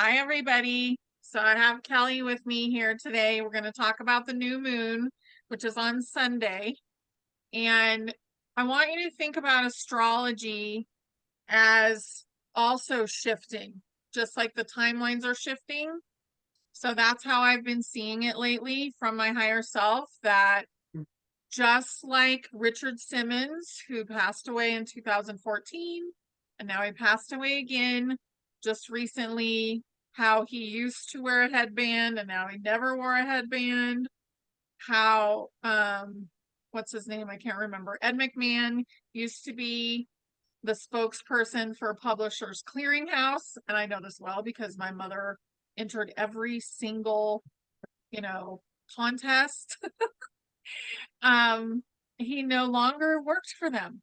Hi, everybody. So I have Kelley with me here today. We're going to talk about the new moon, which is on Sunday. And I want you to think about astrology as also shifting, just like the timelines are shifting. So that's how I've been seeing it lately from my higher self, that just like Richard Simmons, who passed away in 2014, and now he passed away again just recently, how he used to wear a headband and now he never wore a headband. How, what's his name? I can't remember. Ed McMahon used to be the spokesperson for Publishers Clearinghouse. And I know this well because my mother entered every single, contest. He no longer worked for them.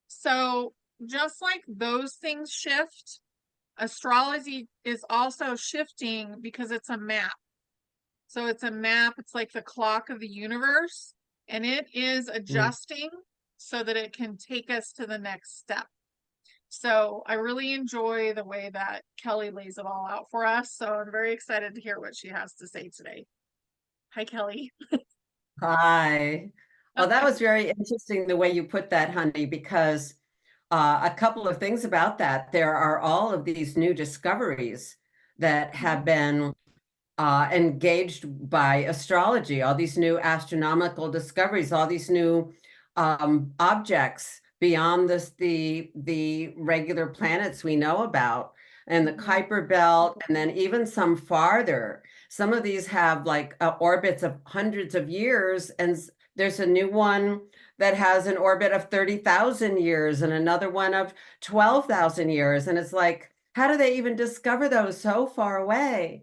So just like those things shift, astrology is also shifting because it's a map. So it's a map, it's like the clock of the universe, and it is adjusting so that it can take us to the next step. So I really enjoy the way that Kelley lays it all out for us. So I'm very excited to hear what she has to say today. Hi, Kelley. Hi. Oh, that was very interesting the way you put that, honey, because a couple of things about that. There are all of these new discoveries that have been engaged by astrology, all these new astronomical discoveries, all these new objects beyond the regular planets we know about, and the Kuiper Belt, and then even some farther. Some of these have like orbits of hundreds of years, and there's a new one that has an orbit of 30,000 years and another one of 12,000 years. And it's like, how do they even discover those so far away?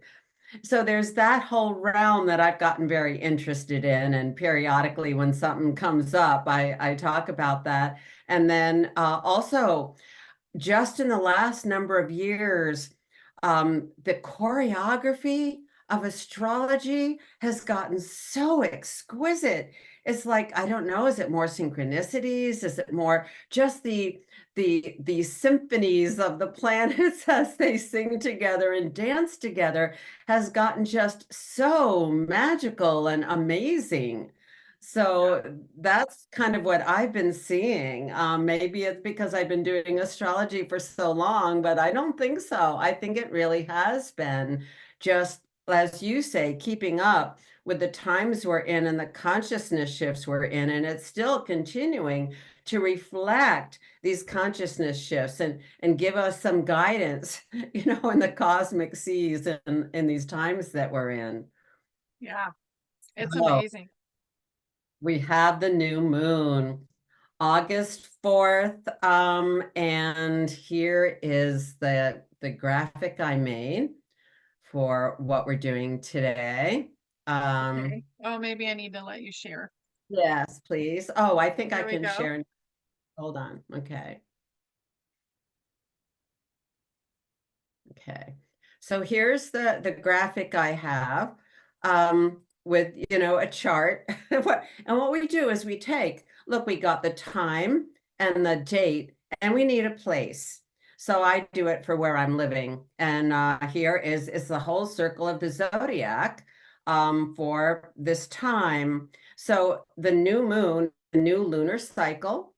So there's that whole realm that I've gotten very interested in, and periodically when something comes up, I talk about that. And then also, just in the last number of years, the choreography of astrology has gotten so exquisite. It's like, I don't know, is it more synchronicities? Is it more just the symphonies of the planets as they sing together and dance together has gotten just so magical and amazing. So that's kind of what I've been seeing. Maybe it's because I've been doing astrology for so long, but I don't think so. I think it really has been just, as you say, keeping up with the times we're in and the consciousness shifts we're in. And it's still continuing to reflect these consciousness shifts and give us some guidance, in the cosmic seas and in these times that we're in. Yeah, it's Oh, amazing. we have the new moon, August 4th. And here is the graphic I made for what we're doing today. Okay. Oh, maybe I need to let you share. Yes, please. Oh, I think I There we can go. share. Hold on. Okay. Okay. So here's the graphic I have with, a chart. And what we do is look, we got the time and the date, and we need a place. So I do it for where I'm living. And here is the whole circle of the zodiac for this time. So the new moon, the new lunar cycle,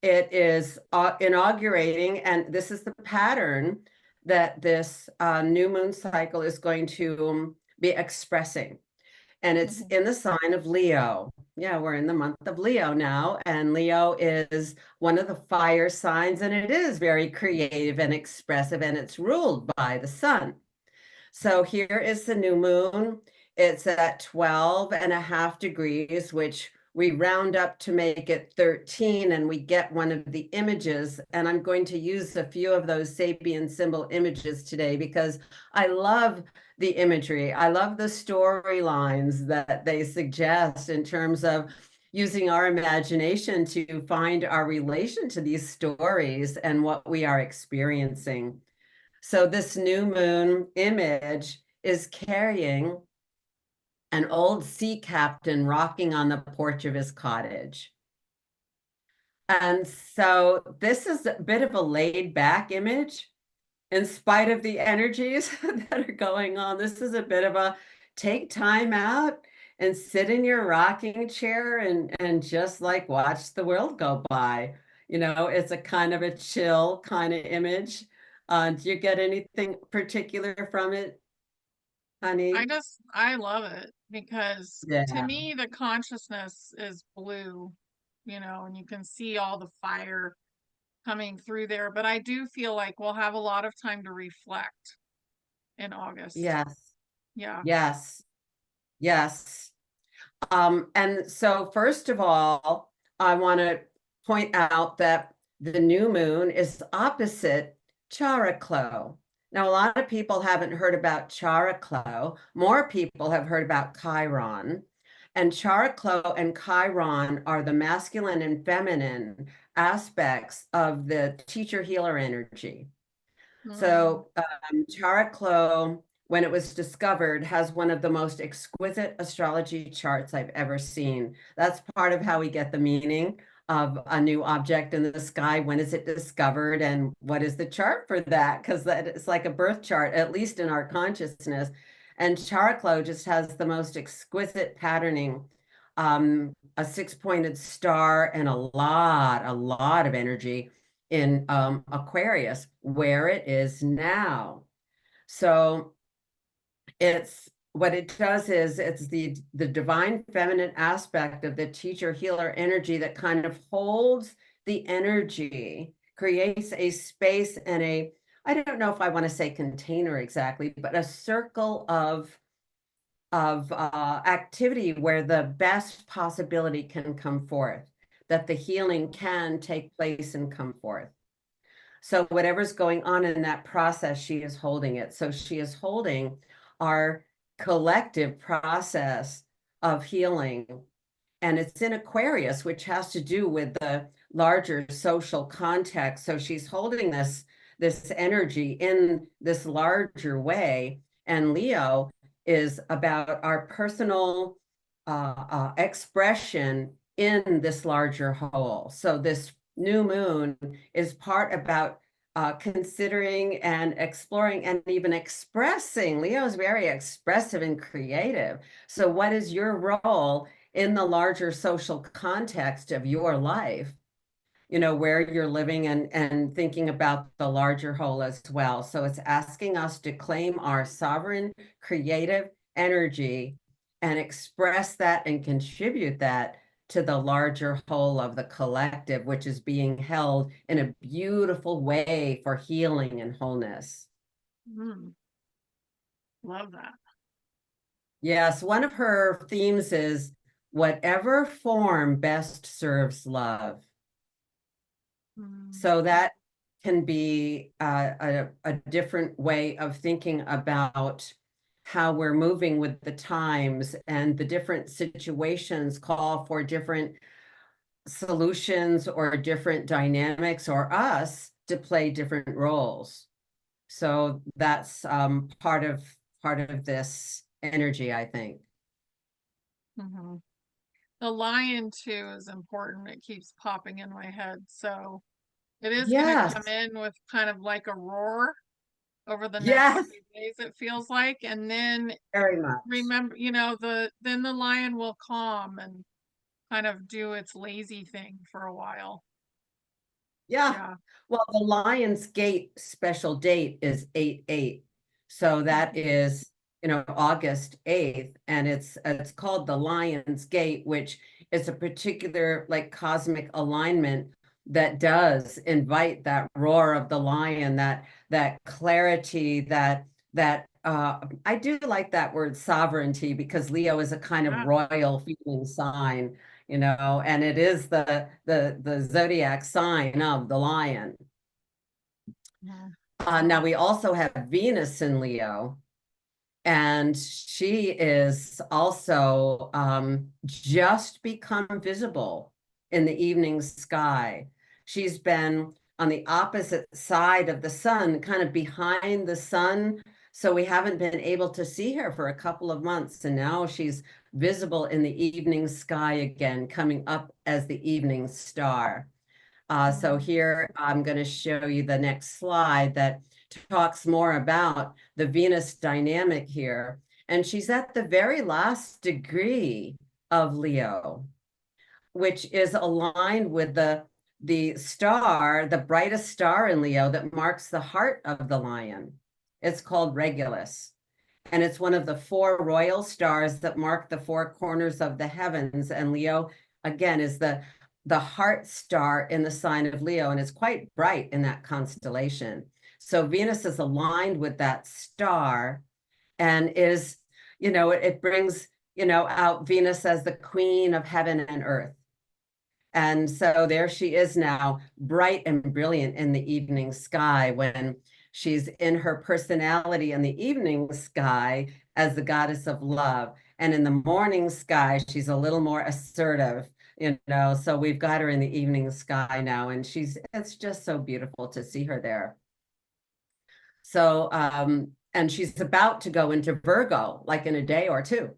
it is inaugurating, and this is the pattern that this new moon cycle is going to be expressing. And it's Mhm. in the sign of Leo. Yeah, we're in the month of Leo now, and Leo is one of the fire signs, and it is very creative and expressive, and it's ruled by the sun. So here is the new moon. It's at 12.5 degrees, which we round up to make it 13, and we get one of the images. And I'm going to use a few of those Sapien symbol images today because I love the imagery. I love the storylines that they suggest in terms of using our imagination to find our relation to these stories and what we are experiencing. So this new moon image is carrying an old sea captain rocking on the porch of his cottage. And so this is a bit of a laid back image. in spite of the energies that are going on. This is a bit of a take time out and sit in your rocking chair and just like watch the world go by. You know, it's a kind of a chill kind of image. Do you get anything particular from it, honey? I love it because to Yeah. me, the consciousness is blue, and you can see all the fire coming through there. But I do feel like we'll have a lot of time to reflect in August. Yes. Yeah. Yes. Yes. And so first of all, I want to point out that the new moon is opposite Characlo. Now, a lot of people haven't heard about Characlo. More people have heard about Chiron. And Characlo and Chiron are the masculine and feminine aspects of the teacher healer energy. Mm, So Characlo, when it was discovered, has one of the most exquisite astrology charts I've ever seen. That's part of how we get the meaning of a new object in the sky. When is it discovered, and what is the chart for that? Because it's like a birth chart, at least in our consciousness. And Characlo just has the most exquisite patterning, a six-pointed star, and a lot of energy in Aquarius, where it is now. So it's what it does is it's the divine feminine aspect of the teacher healer energy that kind of holds the energy, creates a space and a, I don't know if I want to say container exactly, but a circle of activity where the best possibility can come forth, that the healing can take place and come forth. So whatever's going on in that process, she is holding it. So she is holding our collective process of healing. And it's in Aquarius, which has to do with the larger social context. So she's holding this energy in this larger way. And Leo is about our personal expression in this larger whole. So this new moon is part about considering and exploring and even expressing. Leo is very expressive and creative. So what is your role in the larger social context of your life, where you're living and thinking about the larger whole as well? So it's asking us to claim our sovereign creative energy and express that and contribute that to the larger whole of the collective, which is being held in a beautiful way for healing and wholeness. mm, love that. Yes, one of her themes is whatever form best serves love. Mm, So that can be a different way of thinking about how we're moving with the times, and the different situations call for different solutions or different dynamics, or us to play different roles. So that's part of this energy, I think. hmm The lion too is important. It keeps popping in my head. So it is going to come Yes, in with kind of like a roar over the next yes, few days, it feels like. And then very much. remember, then the lion will calm and kind of do its lazy thing for a while. Yeah. Yeah. Well, the Lions Gate special date is 8/8. So that Mhm. is, August 8th. And it's called the Lions Gate, which is a particular like cosmic alignment that does invite that roar of the lion, that clarity, that I do like that word sovereignty, because Leo is a kind of Yeah. royal feeling sign, and it is the zodiac sign of the lion. Mhm. Now Wow. we also have Venus in Leo, and she is also just become visible in the evening sky. She's been on the opposite side of the sun, kind of behind the sun. So we haven't been able to see her for a couple of months. And now she's visible in the evening sky again, coming up as the evening star. So Mhm. here I'm going to show you the next slide, that talks more about the Venus dynamic here. And she's at the very last degree of Leo, which is aligned with the star, the brightest star in Leo that marks the heart of the lion. It's called Regulus. And it's one of the four royal stars that mark the four corners of the heavens. And Leo, again, is the heart star in the sign of Leo, and it's quite bright in that constellation. So Venus is aligned with that star and is, it brings, out Venus as the queen of heaven and earth. And so there she is now, bright and brilliant in the evening sky, when she's in her personality in the evening sky as the goddess of love. And in the morning sky, she's a little more assertive, So we've got her in the evening sky now, and it's just so beautiful to see her there. So, and she's about to go into Virgo, like in a day or two.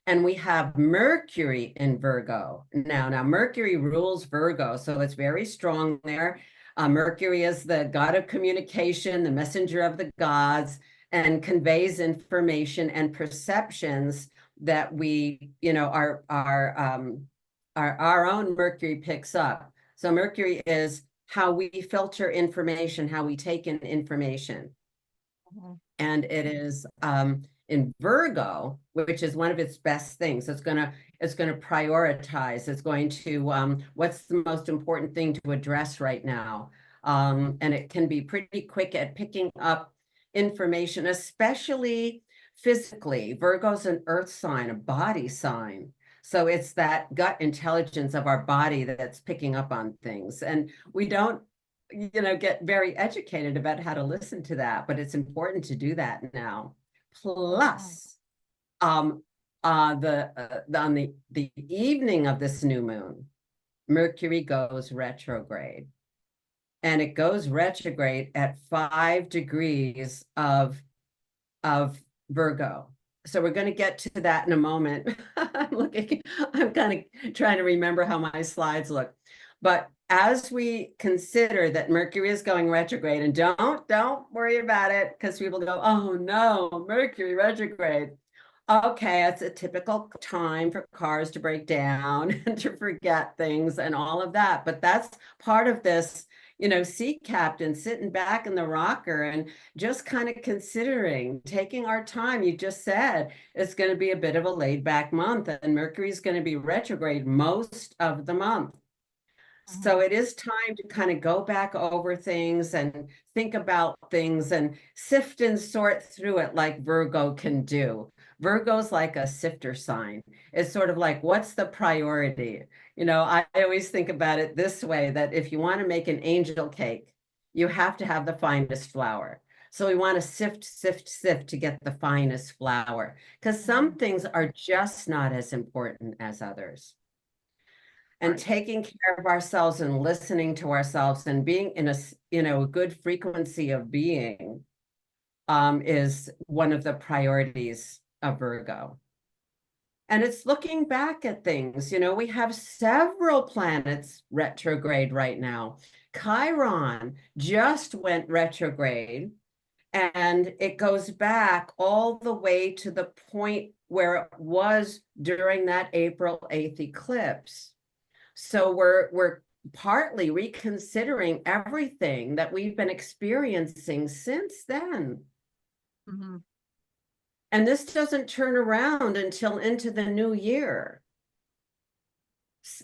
And we have Mercury in Virgo now. Now, Mercury rules Virgo, so it's very strong there. Mercury is the god of communication, the messenger of the gods, and conveys information and perceptions that we, our own Mercury picks up. So Mercury is how we filter information, how we take in information. And it is in Virgo, which is one of its best things. It's gonna prioritize. It's going to what's the most important thing to address right now, and it can be pretty quick at picking up information, especially physically. Virgo's an earth sign, a body sign. So it's that gut intelligence of our body that's picking up on things, and we don't get very educated about how to listen to that, but it's important to do that now. Plus, on the evening of this new moon, Mercury goes retrograde, and it goes retrograde at 5 degrees of Virgo. So we're going to get to that in a moment. I'm kind of trying to remember how my slides look. But as we consider that Mercury is going retrograde, and don't worry about it, because people go, oh no, Mercury retrograde. Okay, it's a typical time for cars to break down and to forget things and all of that. But that's part of this, sea captain sitting back in the rocker and just kind of considering, taking our time. You just said it's going to be a bit of a laid back month, and Mercury is going to be retrograde most of the month. So it is time to kind of go back over things and think about things and sift and sort through it like Virgo can do. Virgo's like a sifter sign. It's sort of like, what's the priority? I always think about it this way, that if you want to make an angel cake, you have to have the finest flour. So we want to sift to get the finest flour, because some things are just not as important as others. And taking care of ourselves and listening to ourselves and being in a good frequency of being is one of the priorities of Virgo. And it's looking back at things. We have several planets retrograde right now. Chiron just went retrograde, and it goes back all the way to the point where it was during that April 8th eclipse. So we're partly reconsidering everything that we've been experiencing since then. And this doesn't turn around until into the new year.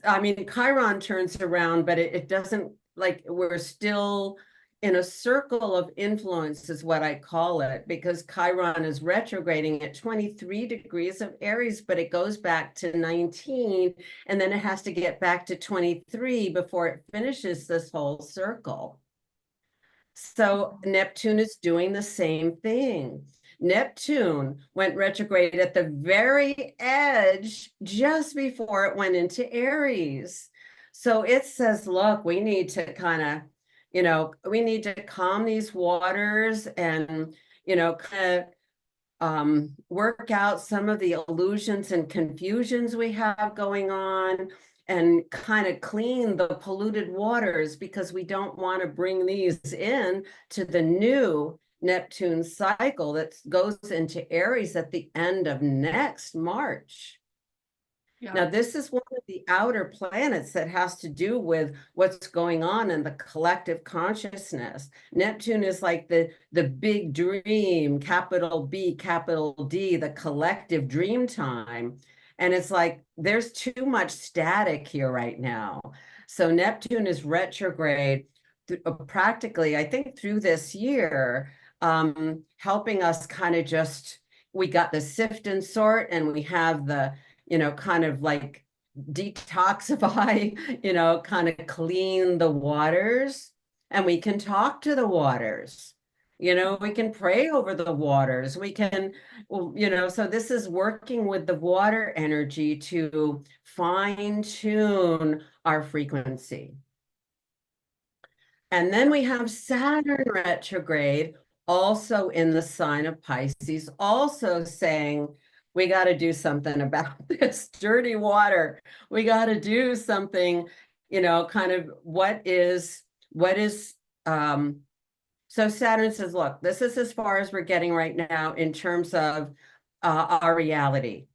I mean, Chiron turns around, but it doesn't, like, we're still in a circle of influence is what I call it, because Chiron is retrograding at 23 degrees of Aries, but it goes back to 19, and then it has to get back to 23 before it finishes this whole circle. So Neptune is doing the same thing. Neptune went retrograde at the very edge just before it went into Aries. So it says, look, we need to kind of, we need to calm these waters and, kind of work out some of the illusions and confusions we have going on. and kind of clean the polluted waters, because we don't want to bring these in to the new Neptune cycle that goes into Aries at the end of next March. Yeah. Now, this is one of the outer planets that has to do with what's going on in the collective consciousness. Neptune is like the big dream, capital B, capital D, the collective dream time. And it's like there's too much static here right now. So Neptune is retrograde practically, I think, through this year, helping us kind of just, we got the sift and sort, and we have the, kind of like detoxify, kind of clean the waters, and we can talk to the waters. We can pray over the waters. We can, well, so this is working with the water energy to fine tune our frequency. And then we have Saturn retrograde, also in the sign of Pisces, also saying, we got to do something about this dirty water. We got to do something, kind of so Saturn says, look, this is as far as we're getting right now in terms of our reality.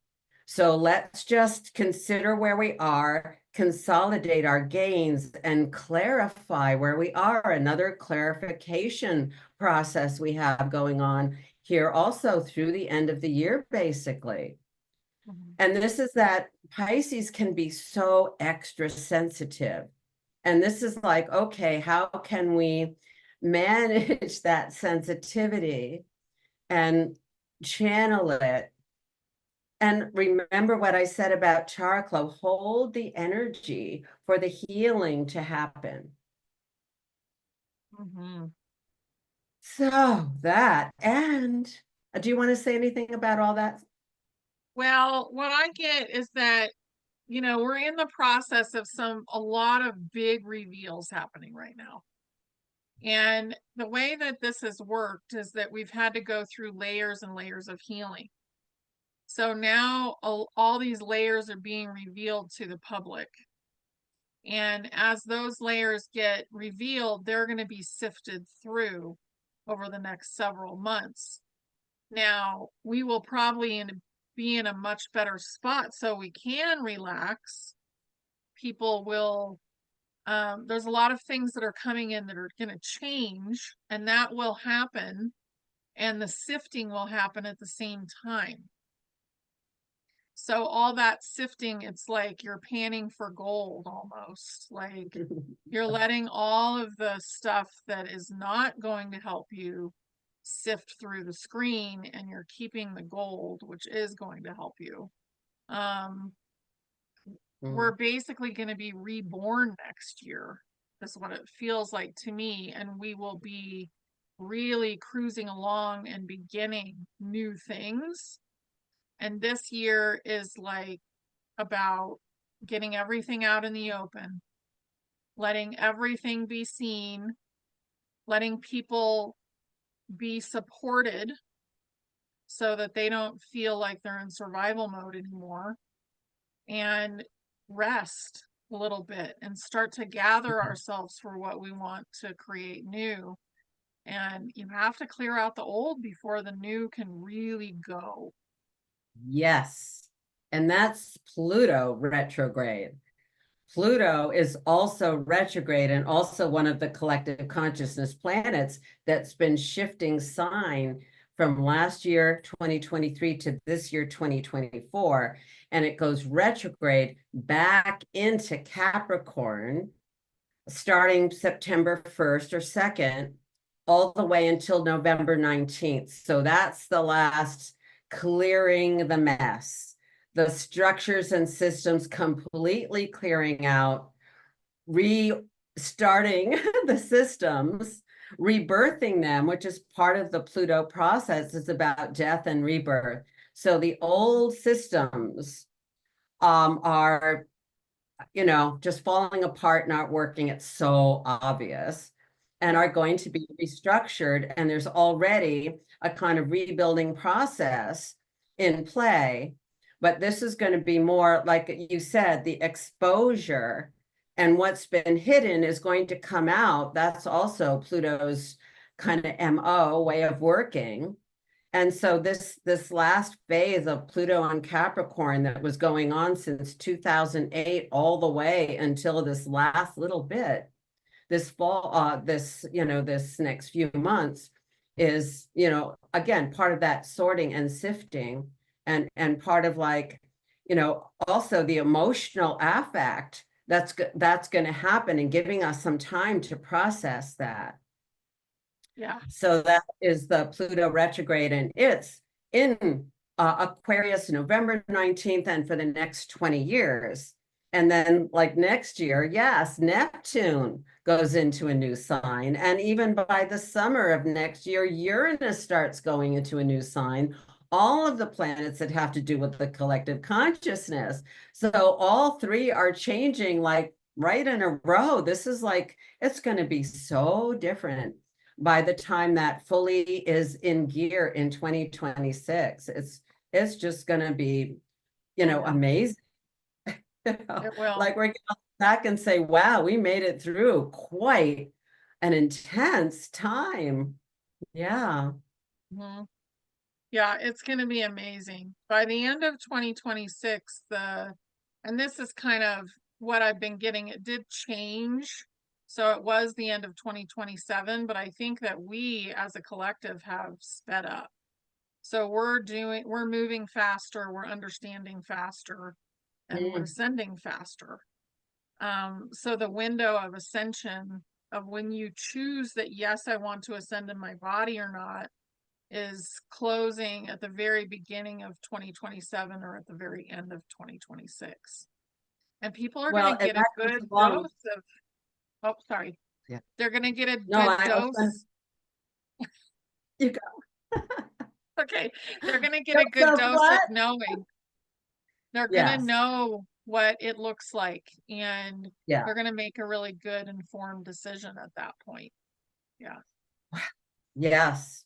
So let's just consider where we are, consolidate our gains, and clarify where we are. Another clarification process we have going on here also through the end of the year, basically. Mhm. And this is that Pisces can be so extra sensitive. And this is like, okay, how can we manage that sensitivity and channel it? And remember what I said about Chara Club, hold the energy for the healing to happen. Mhm. So that, and do you want to say anything about all that? Well, what I get is that, we're in the process of a lot of big reveals happening right now. And the way that this has worked is that we've had to go through layers and layers of healing. So now all these layers are being revealed to the public. And as those layers get revealed, they're going to be sifted through over the next several months. Now, we will probably be in a much better spot so we can relax. People will, there's a lot of things that are coming in that are going to change, and that will happen. And the sifting will happen at the same time. So all that sifting, it's like you're panning for gold almost. Like you're letting all of the stuff that is not going to help you sift through the screen, and you're keeping the gold, which is going to help you. We're basically going to be reborn next year. That's what it feels like to me. And we will be really cruising along and beginning new things. And this year is like about getting everything out in the open, letting everything be seen, letting people be supported so that they don't feel like they're in survival mode anymore, and rest a little bit and start to gather ourselves for what we want to create new. And you have to clear out the old before the new can really go. Yes. And that's Pluto retrograde. Pluto is also retrograde and also one of the collective consciousness planets that's been shifting sign from last year, 2023, to this year, 2024. And it goes retrograde back into Capricorn starting September 1st or 2nd, all the way until November 19th. So that's the last clearing the mess, the structures and systems completely clearing out, restarting the systems, rebirthing them, which is part of the Pluto process. It's about death and rebirth. So the old systems are, just falling apart, not working. It's so obvious, and are going to be restructured. And there's already a kind of rebuilding process in play, But this is going to be more, like you said, the exposure, and what's been hidden is going to come out. That's also Pluto's kind of MO, way of working. And so this last phase of Pluto on Capricorn that was going on since 2008 all the way until this last little bit, this fall, this next few months is, again, part of that sorting and sifting, and part of, like, also the emotional affect that's going to happen, and giving us some time to process that. Yeah. So that is the Pluto retrograde, and it's in Aquarius November 19th and for the next 20 years. And then, like, next year, yes, Neptune goes into a new sign. And even by the summer of next year, Uranus starts going into a new sign. All of the planets that have to do with the collective consciousness. So all three are changing, like, right in a row. This is like, it's going to be so different by the time that fully is in gear in 2026. It's just going to be, amazing. It will. Like, we're going to look back and say, wow, we made it through quite an intense time. Yeah. Mhm. Yeah, it's going to be amazing. By the end of 2026, and this is kind of what I've been getting, it did change. So it was the end of 2027, but I think that we as a collective have sped up. So we're moving faster, we're understanding faster, and we're Mm. ascending faster. So the window of ascension of when you choose that, yes, I want to ascend in my body or not, is closing at the very beginning of 2027 or at the very end of 2026. And people are going Well, to and get a that goes good along. dose of, oh, sorry. Yeah. They're going to get a No, good dose. you go. Okay. They're going to get a Dose good of dose of what? knowing. They're going to Yes. know what it looks like, and Yeah. they're going to make a really good informed decision at that point. Yeah. Yes.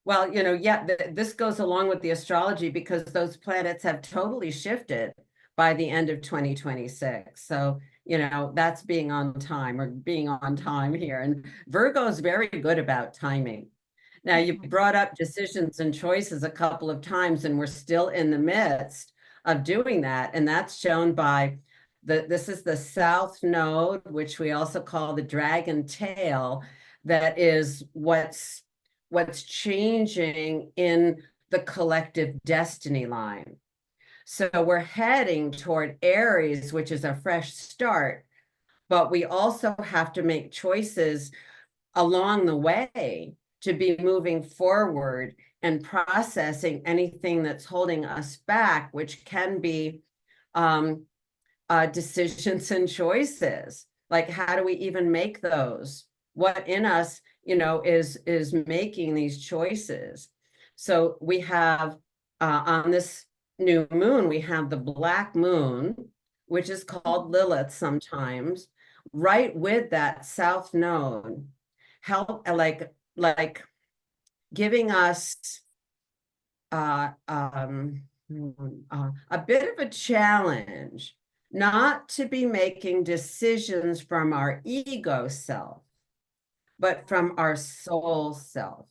Well, yeah, this goes along with the astrology because those planets have totally shifted by the end of 2026. So, that's being on time, or being on time here. And Virgo is very good about timing. Now, you Mhm. brought up decisions and choices a couple of times, and we're still in the midst of doing that. And that's shown by this is the South Node, which we also call the dragon tail. That is what's changing in the collective destiny line. So we're heading toward Aries, which is a fresh start, but we also have to make choices along the way to be moving forward and processing anything that's holding us back, which can be decisions and choices. Like, how do we even make those? What in us, is making these choices? So we have on this new moon, we have the black moon, which is called Lilith sometimes, right with that south node, help like giving us uh, um, a bit of a challenge not to be making decisions from our ego self, but from our soul self.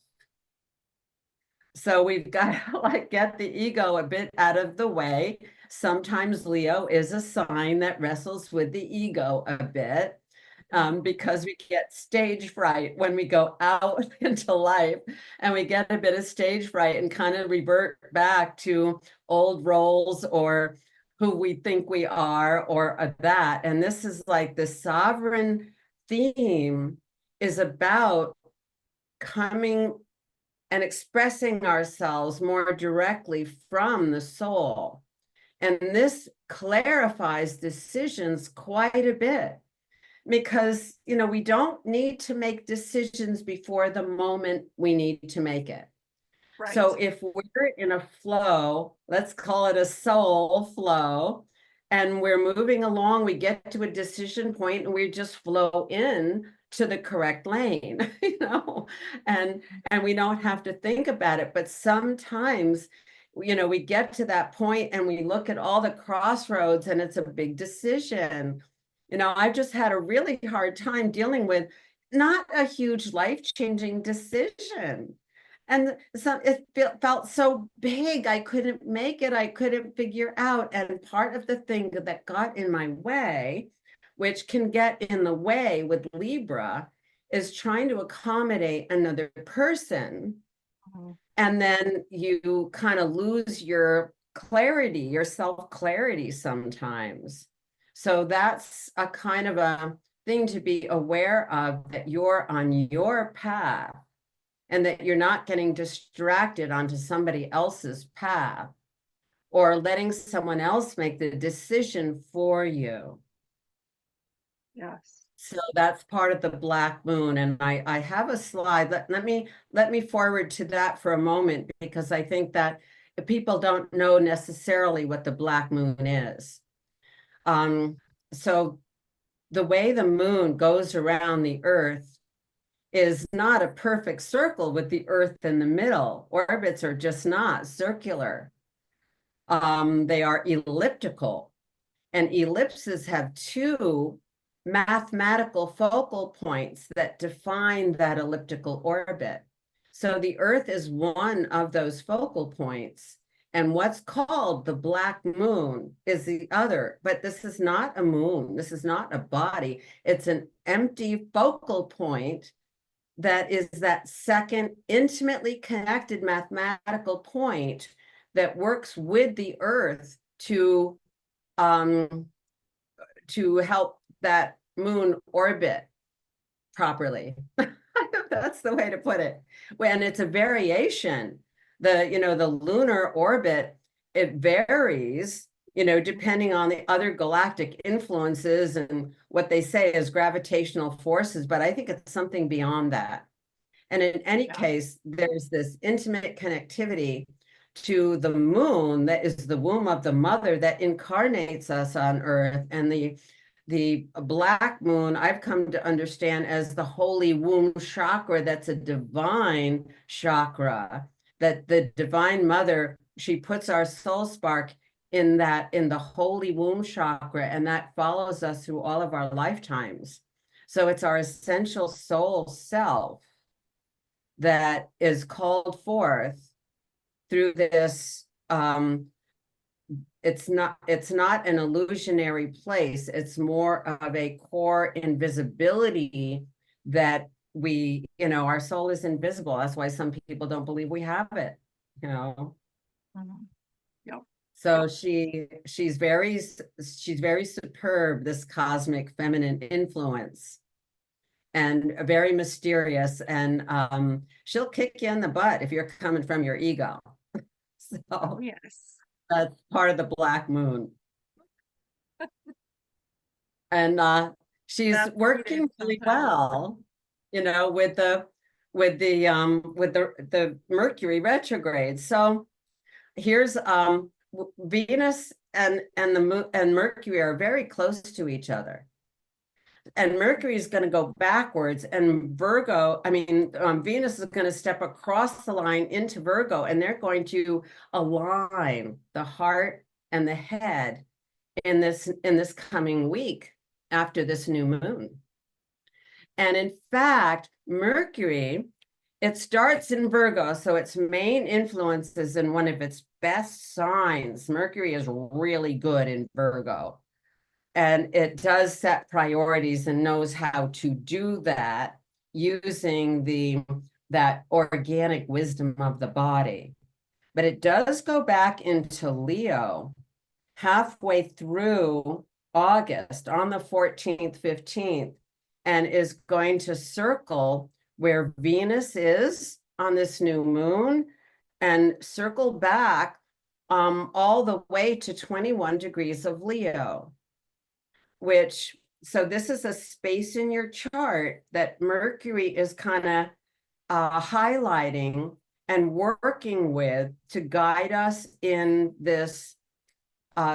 So we've got to, like, get the ego a bit out of the way. Sometimes Leo is a sign that wrestles with the ego a bit, because we get stage fright when we go out into life, and we get a bit of stage fright and kind of revert back to old roles or who we think we are, or that. And this is like the sovereign theme is about coming and expressing ourselves more directly from the soul. And this clarifies decisions quite a bit, because, we don't need to make decisions before the moment we need to make it. Right. So if we're in a flow, let's call it a soul flow, and we're moving along, we get to a decision point and we just flow in to the correct lane, and we don't have to think about it. But sometimes we get to that point and we look at all the crossroads and it's a big decision. I've just had a really hard time dealing with not a huge life-changing decision. And so it felt so big. I couldn't make it. I couldn't figure out. And part of the thing that got in my way, which can get in the way with Libra, is trying to accommodate another person. And then you kind of lose your clarity, your self-clarity sometimes. So that's a kind of a thing to be aware of, that you're on your path and that you're not getting distracted onto somebody else's path or letting someone else make the decision for you. Yes. So that's part of the black moon. And I have a slide. Let me forward to that for a moment, because I think that people don't know necessarily what the black moon is. So the way the moon goes around the earth is not a perfect circle with the earth in the middle. Orbits are just not circular. They are elliptical, and ellipses have two mathematical focal points that define that elliptical orbit. So the Earth is one of those focal points, and what's called the black moon is the other. But this is not a moon. This is not a body. It's an empty focal point that is that second intimately connected mathematical point that works with the Earth to help that moon orbit properly. That's the way to put it. When it's a variation, the lunar orbit, it varies, depending on the other galactic influences and what they say is gravitational forces, but I think it's something beyond that. And in any case, there's this intimate connectivity to the moon that is the womb of the mother that incarnates us on Earth. And the black moon I've come to understand as the holy womb chakra. That's a divine chakra, that the divine mother, she puts our soul spark in the holy womb chakra, and that follows us through all of our lifetimes. So it's our essential soul self that is called forth through this. It's not an illusionary place. It's more of a core invisibility that our soul is invisible. That's why some people don't believe we have it, Yep. So she's very superb, this cosmic feminine influence, and very mysterious. And she'll kick you in the butt if you're coming from your ego. So yes, that's part of the black moon. And she's working really well, with the Mercury retrograde. So here's Venus and the moon and Mercury are very close to each other. And Mercury is going to go backwards, and Venus is going to step across the line into Virgo, and they're going to align the heart and the head in this coming week after this new moon. And in fact, Mercury, it starts in Virgo, so its main influence is in one of its best signs. Mercury is really good in Virgo. And it does set priorities and knows how to do that using that organic wisdom of the body. But it does go back into Leo halfway through August on the 14th, 15th, and is going to circle where Venus is on this new moon and circle back all the way to 21 degrees of Leo. So this is a space in your chart that Mercury is kind of highlighting and working with to guide us in this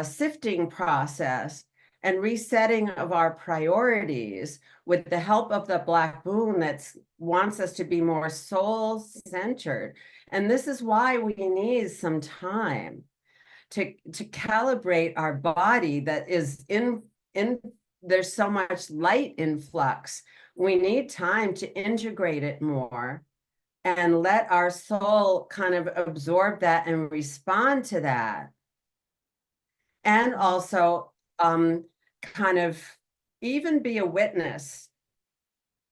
sifting process and resetting of our priorities with the help of the black moon that wants us to be more soul centered. And this is why we need some time to calibrate our body that is in there's so much light influx. We need time to integrate it more and let our soul kind of absorb that and respond to that. And also kind of even be a witness.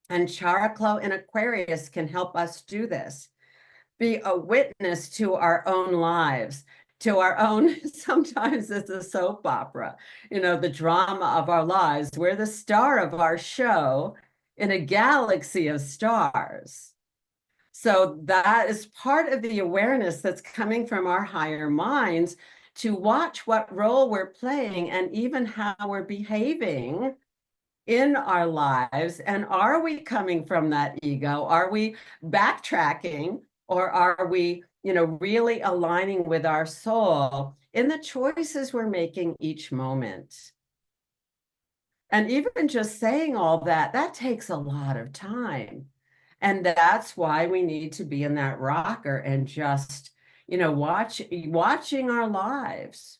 And Characlo in Aquarius can help us do this. Be a witness to our own lives, to our own, sometimes it's a soap opera, the drama of our lives. We're the star of our show in a galaxy of stars. So that is part of the awareness that's coming from our higher minds to watch what role we're playing and even how we're behaving in our lives. And are we coming from that ego? Are we backtracking, or are we, really aligning with our soul in the choices we're making each moment? And even just saying all that, that takes a lot of time. And that's why we need to be in that rocker and just, watching our lives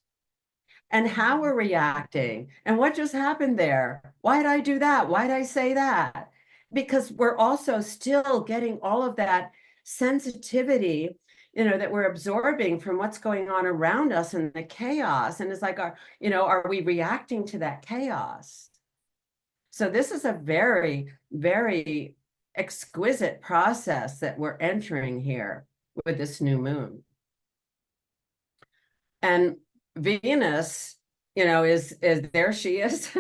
and how we're reacting and what just happened there. Why did I do that? Why did I say that? Because we're also still getting all of that sensitivity, that we're absorbing from what's going on around us and the chaos. And it's like, are we reacting to that chaos? So this is a very, very exquisite process that we're entering here with this new moon. And Venus, is there she is,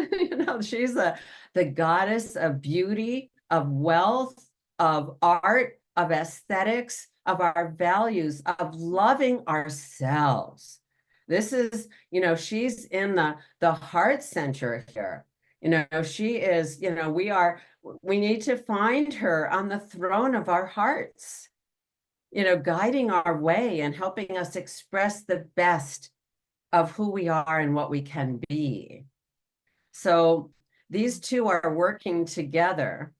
she's the goddess of beauty, of wealth, of art, of aesthetics, of our values, of loving ourselves. This is, she's in the heart center here. She is, we need to find her on the throne of our hearts, guiding our way and helping us express the best of who we are and what we can be. So these two are working together.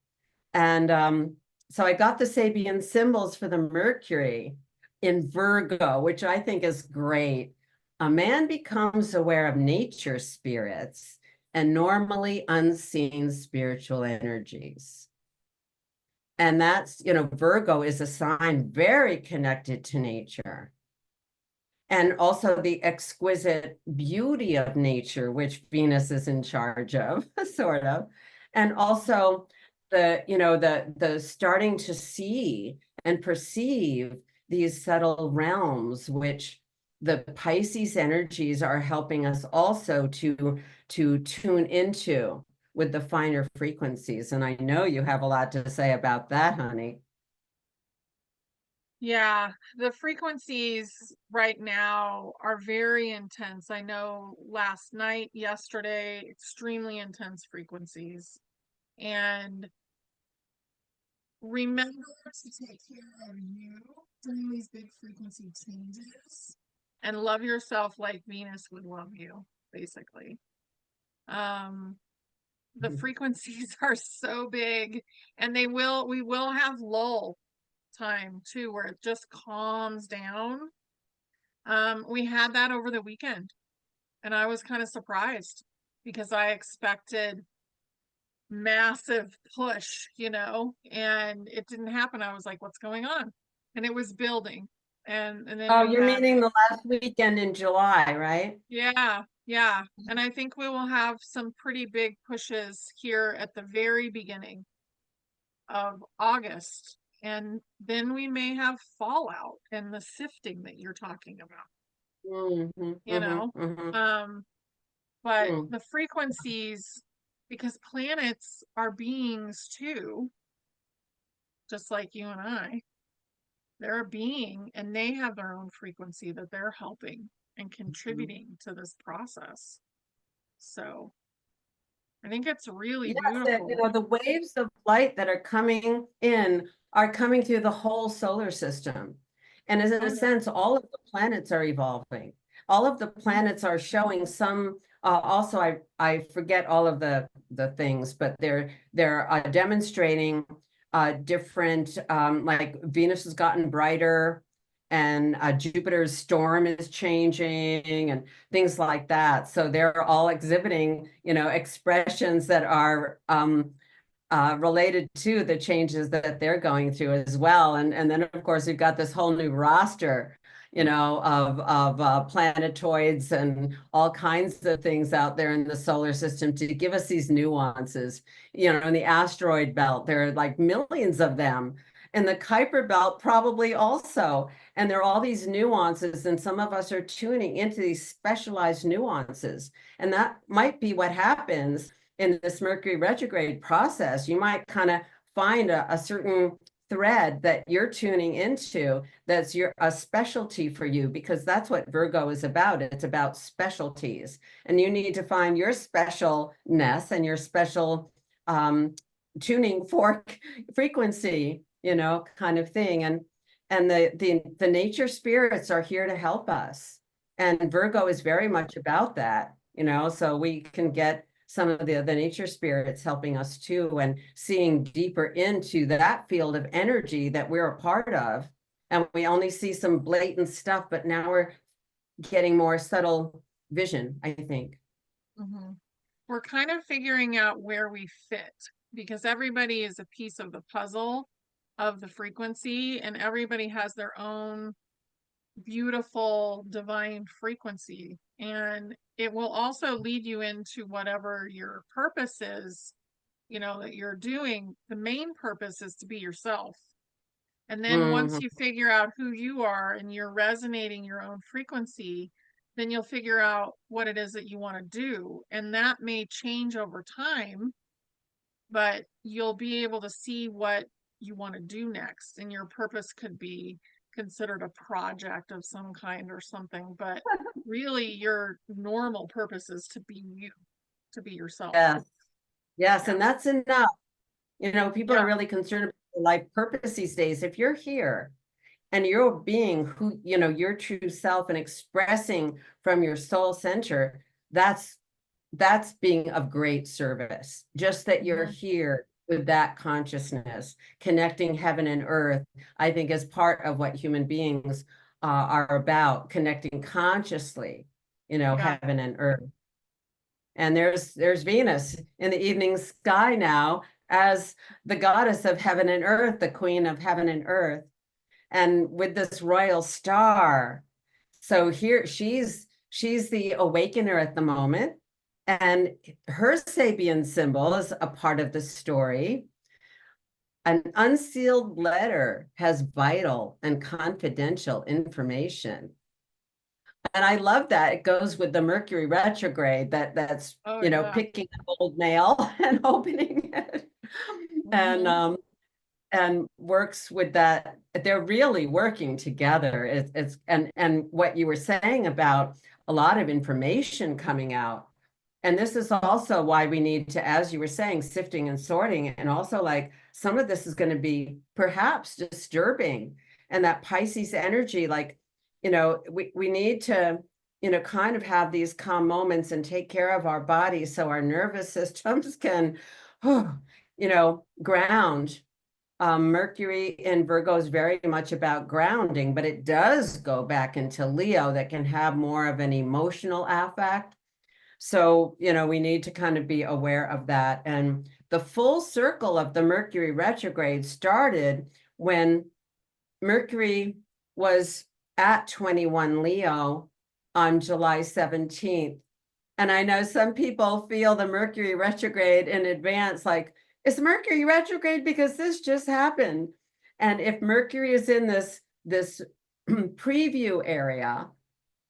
And so I got the Sabian symbols for the Mercury in Virgo, which I think is great. A man becomes aware of nature spirits and normally unseen spiritual energies. And that's, Virgo is a sign very connected to nature. And also the exquisite beauty of nature, which Venus is in charge of, sort of. And also the starting to see and perceive these subtle realms, which the Pisces energies are helping us also to tune into with the finer frequencies. And I know you have a lot to say about that, honey. Yeah, the frequencies right now are very intense. I know last night, yesterday, extremely intense frequencies. And remember to take care of you during these big frequency changes and love yourself like Venus would love you, basically. The frequencies are so big, and we will have lull time too, where it just calms down. We had that over the weekend, and I was kind of surprised because I expected massive push, and it didn't happen. I was like, what's going on? And it was building. And then Oh, we you're had, meaning the last weekend in July, right? yeah. And I think we will have some pretty big pushes here at the very beginning of August. And then we may have fallout and the sifting that you're talking about, Mm-hmm, but the frequencies, because planets are beings too, just like you and I, they're a being and they have their own frequency that they're helping and contributing to this process. So I think it's really Yes, beautiful. the waves of light that are coming in are coming through the whole solar system. And in Oh a yeah. sense, all of the planets are evolving. All of the planets are showing some also, I forget all of the things, but they're demonstrating different, like Venus has gotten brighter, and Jupiter's storm is changing, and things like that. So they're all exhibiting, expressions that are related to the changes that they're going through as well. And then, of course, we've got this whole new roster, of planetoids and all kinds of things out there in the solar system to give us these nuances. In the asteroid belt, there are like millions of them. In the Kuiper belt, probably also. And there are all these nuances, and some of us are tuning into these specialized nuances. And that might be what happens in this Mercury retrograde process. You might kind of find a certain thread that you're tuning into that's a specialty for you, because that's what Virgo is about. It's about specialties, and you need to find your specialness and your special tuning fork frequency, kind of thing. And the nature spirits are here to help us, and Virgo is very much about that. So we can get some of the nature spirits helping us too, and seeing deeper into that field of energy that we're a part of. And we only see some blatant stuff, but now we're getting more subtle vision, I think. Mm-hmm. We're kind of figuring out where we fit, because everybody is a piece of the puzzle of the frequency, and everybody has their own beautiful divine frequency, and it will also lead you into whatever your purpose is, that you're doing. The main purpose is to be yourself, and then once Mhm. you figure out who you are and you're resonating your own frequency, then you'll figure out what it is that you want to do, and that may change over time, but you'll be able to see what you want to do next, and your purpose could be considered a project of some kind or something, but really your normal purpose is to be you, to be yourself. Yes, yes, Yeah. and that's enough. People are Yeah. really concerned about their life purpose these days. If you're here and you're being who, your true self and expressing from your soul center, that's being of great service. Just that you're Mhm. here with that consciousness, connecting heaven and earth, I think is part of what human beings are about, connecting consciously, Yeah. heaven and earth. And there's Venus in the evening sky now as the goddess of heaven and earth, the queen of heaven and earth, and with this royal star. So here she's the awakener at the moment, and her Sabian symbol is a part of the story. An unsealed letter has vital and confidential information. And I love that it goes with the Mercury retrograde, that's Oh yeah. picking up old mail and opening it, and Hmm. and works with that. They're really working together. It's and what you were saying about a lot of information coming out. And this is also why we need to, as you were saying, sifting and sorting. And also, like, some of this is going to be perhaps disturbing. And that Pisces energy, like, we need to, kind of have these calm moments and take care of our bodies so our nervous systems can, ground. Mercury in Virgo is very much about grounding, but it does go back into Leo that can have more of an emotional affect. So, we need to kind of be aware of that. And the full circle of the Mercury retrograde started when Mercury was at 21 Leo on July 17th. And I know some people feel the Mercury retrograde in advance, like, it's Mercury retrograde because this just happened. And if Mercury is in this preview area,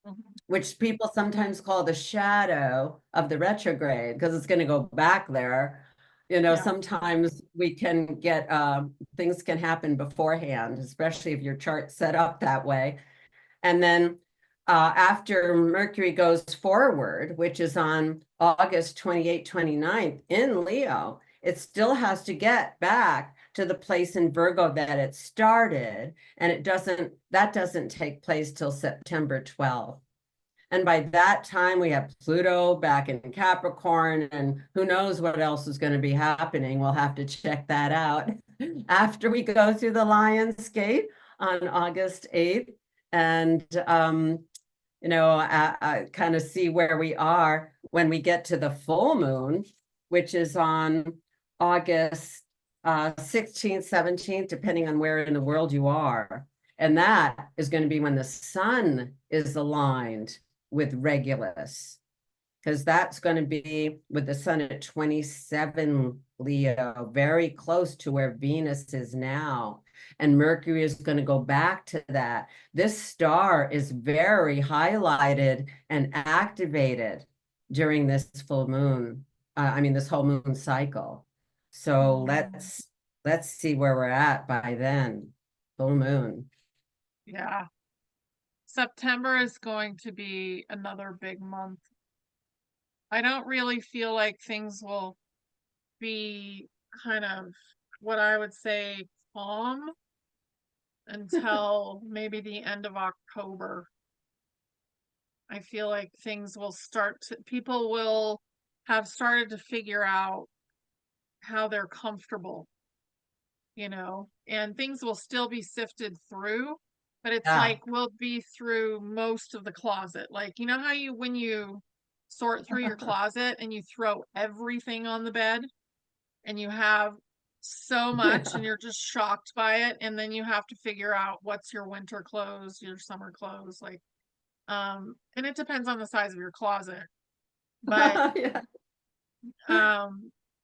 Hmm. which people sometimes call the shadow of the retrograde, because it's going to go back there. Yeah. Sometimes we can get things can happen beforehand, especially if your chart's set up that way. And then after Mercury goes forward, which is on August 28th, 29th in Leo, it still has to get back to the place in Virgo that it started. And that doesn't take place till September 12th. And by that time, we have Pluto back in Capricorn, and who knows what else is going to be happening. We'll have to check that out after we go through the Lion's Gate on August 8th. And, I kind of see where we are when we get to the full moon, which is on August 16th, 17th, depending on where in the world you are. And that is going to be when the sun is aligned with Regulus, because that's going to be with the sun at 27 Leo, very close to where Venus is now. And Mercury is going to go back to that. This star is very highlighted and activated during this full moon. This whole moon cycle. So let's see where we're at by then. Full moon. Yeah. September is going to be another big month. I don't really feel like things will be kind of what I would say calm until maybe the end of October. I feel like things will people will have started to figure out how they're comfortable, and things will still be sifted through, but it's Yeah. like we'll be through most of the closet. Like, you know how when you sort through your closet and you throw everything on the bed and you have so much and you're just shocked by it, and then you have to figure out what's your winter clothes, your summer clothes, like and it depends on the size of your closet, but Yeah.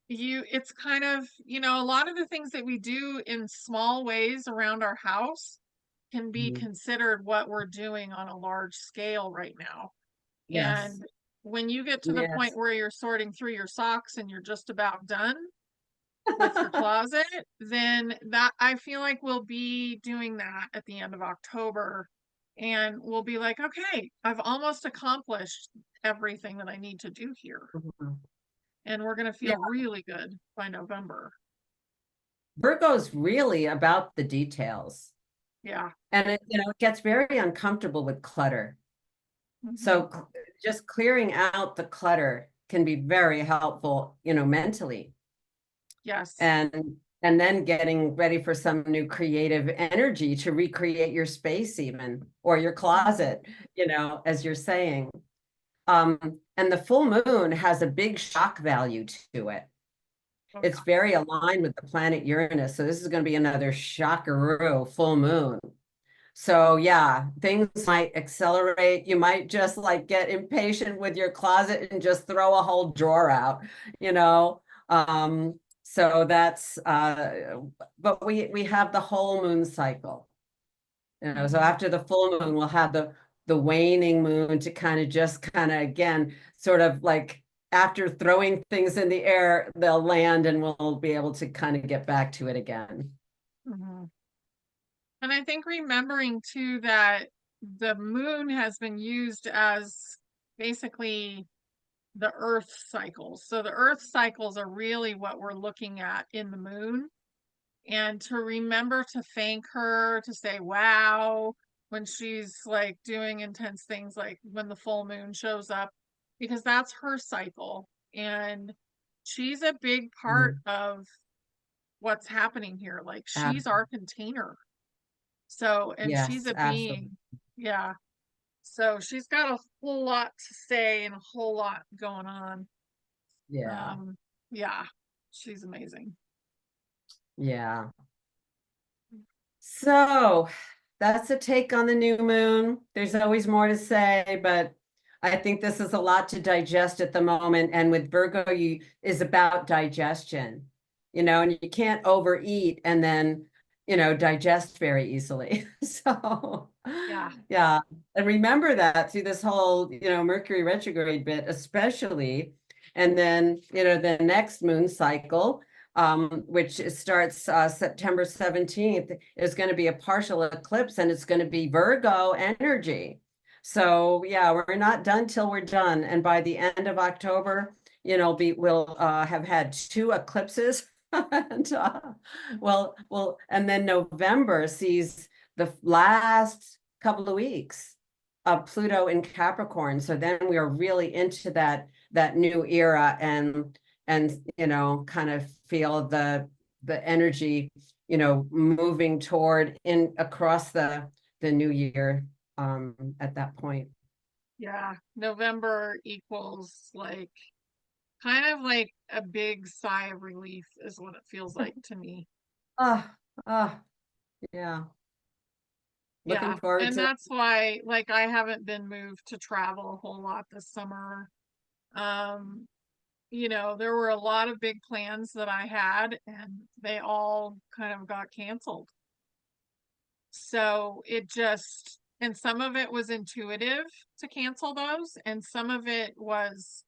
it's kind of, a lot of the things that we do in small ways around our house can be considered what we're doing on a large scale right now. Yes. And when you get to the point Yes. where you're sorting through your socks and you're just about done with your closet, then that I feel like we'll be doing that at the end of October, and we'll be like, okay, I've almost accomplished everything that I need to do here. Mhm. And we're going to Yeah. feel really good by November. Virgo's really about the details. Yeah. And it gets very uncomfortable with clutter. Hmm. So just clearing out the clutter can be very helpful, mentally. Yes. And then getting ready for some new creative energy to recreate your space even, or your Mhm. closet, as you're saying. And the full moon has a big shock value to it. Oh, It's very aligned with the planet Uranus. So this is going to be another shockaroo full moon. So yeah, things might accelerate. You might just like get impatient with your closet and just throw a whole drawer out, you know. So that's but we have the whole moon cycle. So Mhm. after the full moon, we'll have the waning moon to kind of again, sort of like after throwing things in the air, they'll land and we'll be able to kind of get back to it again. Mhm. And I think remembering too that the moon has been used as basically the earth cycles. So the earth cycles are really what we're looking at in the moon. And to remember to thank her, to say, wow, when she's like doing intense things, like when the full moon shows up, because that's her cycle. And she's a big part Mhm. of what's happening here. Like she's Absolutely. our container. So, and she's Yes, a absolutely. being. Yeah. So she's got a whole lot to say and a whole lot going on. Yeah. Um, yeah, she's amazing. Yeah. So that's a take on the new moon. There's always more to say, but I think this is a lot to digest at the moment. And with Virgo, you is about digestion, and you can't overeat and then, digest very easily. So Yeah. yeah. And remember that through this whole, Mercury retrograde bit, especially. And then, the next moon cycle, which starts September 17th, is going to be a partial eclipse and it's going to be Virgo energy. So yeah, we're not done till we're done. And by the end of October, we'll have had two eclipses. And and then November sees the last couple of weeks Pluto in Capricorn. So then we are really into that new era, and kind of feel the energy, moving toward in across the new year at that point. Yeah, November equals like kind of like a big sigh of relief is what it feels like to me. Ah, ah, yeah. Looking Yeah, forward and to that. that's why like I haven't been moved to travel a whole lot this summer. Um, there were a lot of big plans that I had and they all kind of got canceled. So it just, and some of it was intuitive to cancel those, and some of it was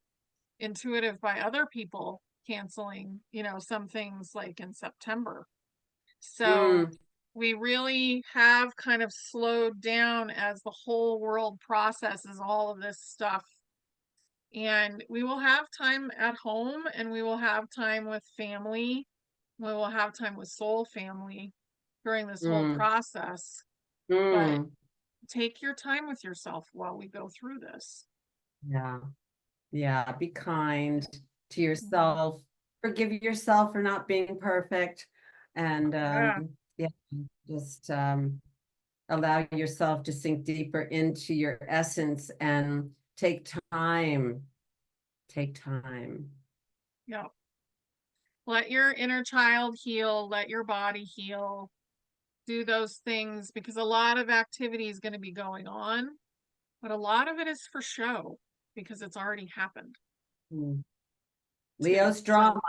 intuitive by other people canceling, some things like in September. So Mm, we really have kind of slowed down as the whole world processes all of this stuff. And we will have time at home and we will have time with family. We will have time with soul family during this whole mm, process. But mm. take your time with yourself while we go through this. Yeah. Yeah, be kind to Mhm. yourself. Forgive yourself for not being perfect. And Yeah. yeah, just allow yourself to sink deeper into your essence and take time. Take time. Yeah. Let your inner child heal, let your body heal, do those things because a lot of activity is going to be going on, but a lot of it is for show because it's already happened Mm. too. Leo's So, drama.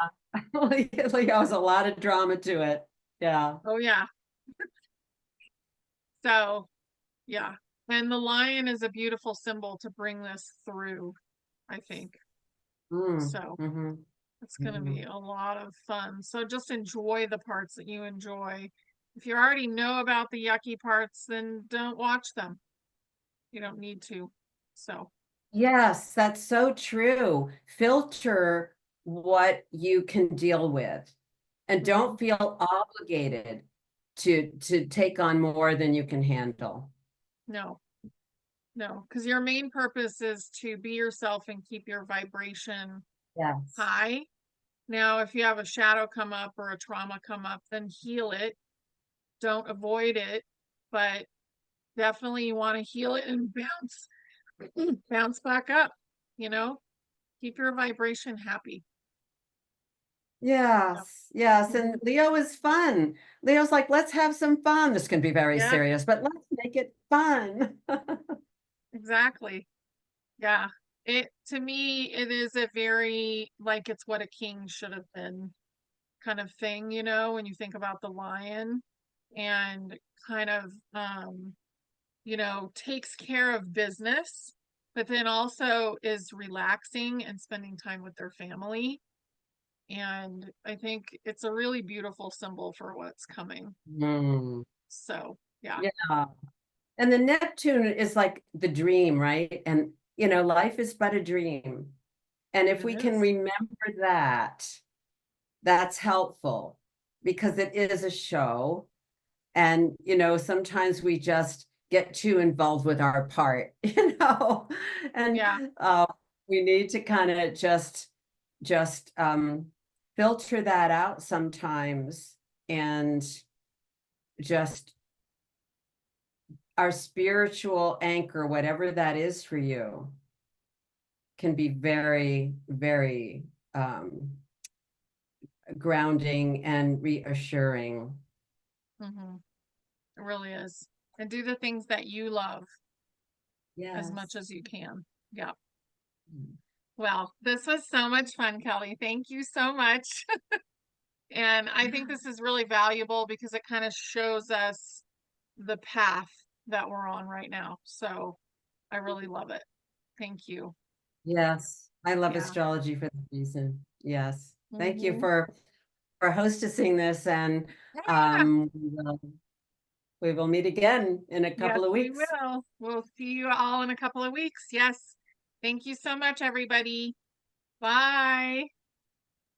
Leo's a lot of drama to it. Yeah. oh yeah. So, yeah. And the lion is a beautiful symbol to bring this through, I think. Mm, So, hmm it's going to be hmm a lot of fun. So, just enjoy the parts that you enjoy. If you already know about the yucky parts, then don't watch them. You don't need to. So, Yes, that's so true. Filter what you can deal with, and mhm. don't feel obligated to take on more than you can handle. No, no, because your main purpose is to be yourself and keep your vibration Yes. high. Now, if you have a shadow come up or a trauma come up, then heal it. Don't avoid it, but definitely you want to heal it and bounce back up, you know? Keep your vibration happy. Yep. Yes, yes. And Mhm. Leo is fun. Leo's like, let's have some fun. This can be very Yeah, serious, but let's make it fun. exactly. Yeah. It to me, it is a very like it's what a king should have been kind of thing, when you think about the lion and kind of takes care of business, but then also is relaxing and spending time with their family. And I think it's a really beautiful symbol for what's coming. Mm, So, yeah, yeah. And the Neptune is like the dream, right? And life is but a dream. And if it we can is. remember that, that's helpful because it is a show. And sometimes we just get too involved with our part, and Yeah. we need to kind of just filter that out sometimes, and just our spiritual anchor, whatever that is for you, can be very, very grounding and reassuring. hmm It really is. And do the things that you love as much Yes. as you can. Yeah. Well, this was so much fun, Kelly. Thank you so much. And I think this is really valuable because it kind of shows us the path that we're on right now. So I really love it. Thank you. Yes, I love Yeah. astrology for that reason. Yes. Thank you hmm for hostessing this, and Yeah. we will meet again in a Yes, couple of we weeks. will. We'll see you all in a couple of weeks. Yes. Thank you so much, everybody. Bye.